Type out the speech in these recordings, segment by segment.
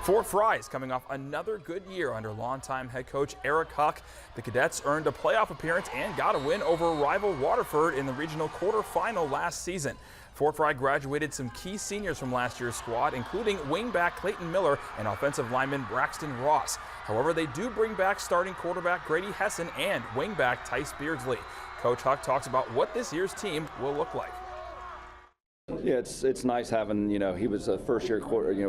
Fort Frye is coming off another good year under longtime head coach Eric Huck. The Cadets earned a playoff appearance and got a win over rival Waterford in the regional quarterfinal last season. Fort Frye graduated some key seniors from last year's squad, including wingback Clayton Miller and offensive lineman Braxton Ross. However, they do bring back starting quarterback Grady Hessen and wingback Tice Beardsley. Coach Huck talks about what this year's team will look like. Yeah, it's nice having, he was a first-year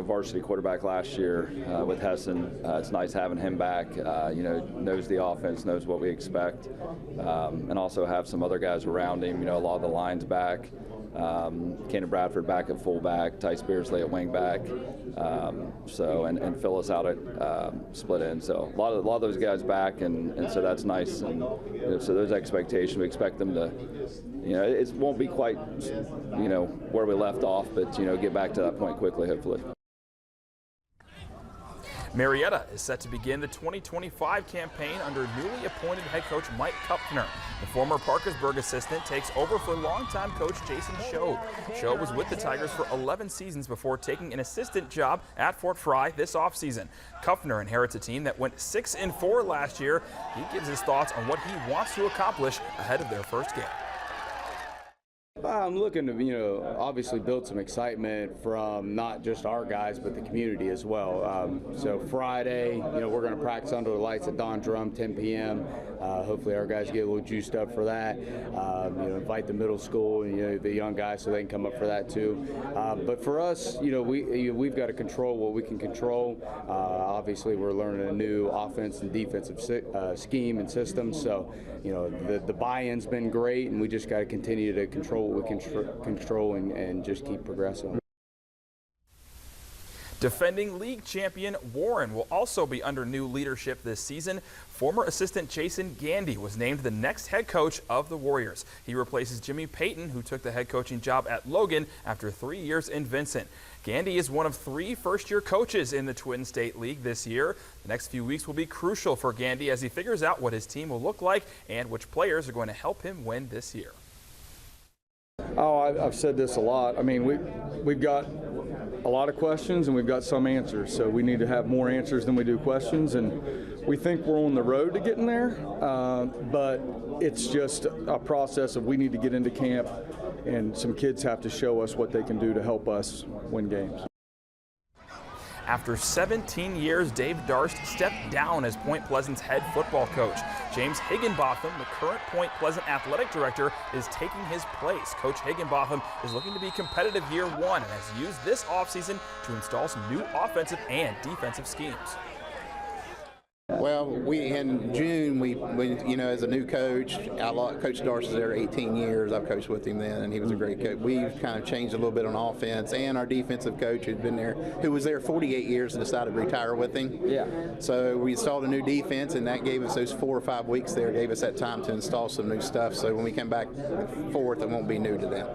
varsity quarterback last year with Hessen. It's nice having him back. Knows the offense, knows what we expect, and also have some other guys around him. A lot of the lines back. Kenan Bradford back at fullback, Tice Beardsley at wingback, and Phyllis out at split end. So a lot of those guys back, and so that's nice. And so those expectations, we expect them to, it won't be quite, where we left off, but get back to that point quickly, hopefully. Marietta is set to begin the 2025 campaign under newly appointed head coach Mike Kupfner. The former Parkersburg assistant takes over for longtime coach Jason Schob. Schob was with the Tigers for 11 seasons before taking an assistant job at Fort Frye this offseason. Kupfner inherits a team that went 6-4 last year. He gives his thoughts on what he wants to accomplish ahead of their first game. I'm looking to, obviously build some excitement from not just our guys, but the community as well. So Friday, we're going to practice under the lights at Don Drum, 10 p.m. Hopefully our guys get a little juiced up for that. Invite the middle school and, the young guys so they can come up for that too. But for us, we've got to control what we can control. Obviously, we're learning a new offense and defensive scheme and system. So, the buy-in's been great, and we just got to continue to control what we can control and just keep progressing. Defending league champion Warren will also be under new leadership this season. Former assistant Jason Gandy was named the next head coach of the Warriors. He replaces Jimmy Payton, who took the head coaching job at Logan after 3 years in Vincent. Gandy is one of 3 first-year coaches in the Twin State League this year. The next few weeks will be crucial for Gandy as he figures out what his team will look like and which players are going to help him win this year. I've said this a lot. I mean, we've got a lot of questions and we've got some answers, so we need to have more answers than we do questions, and we think we're on the road to getting there, but it's just a process of we need to get into camp, and some kids have to show us what they can do to help us win games. After 17 years, Dave Darst stepped down as Point Pleasant's head football coach. James Higginbotham, the current Point Pleasant athletic director, is taking his place. Coach Higginbotham is looking to be competitive year one and has used this offseason to install some new offensive and defensive schemes. Well, in June, we as a new coach, Coach Darst is there 18 years. I've coached with him then, and he was a great coach. We've kind of changed a little bit on offense, and our defensive coach who was there 48 years and decided to retire with him. Yeah. So we installed a new defense, and that gave us those 4 or 5 weeks there, gave us that time to install some new stuff. So when we come back 4th, it won't be new to them.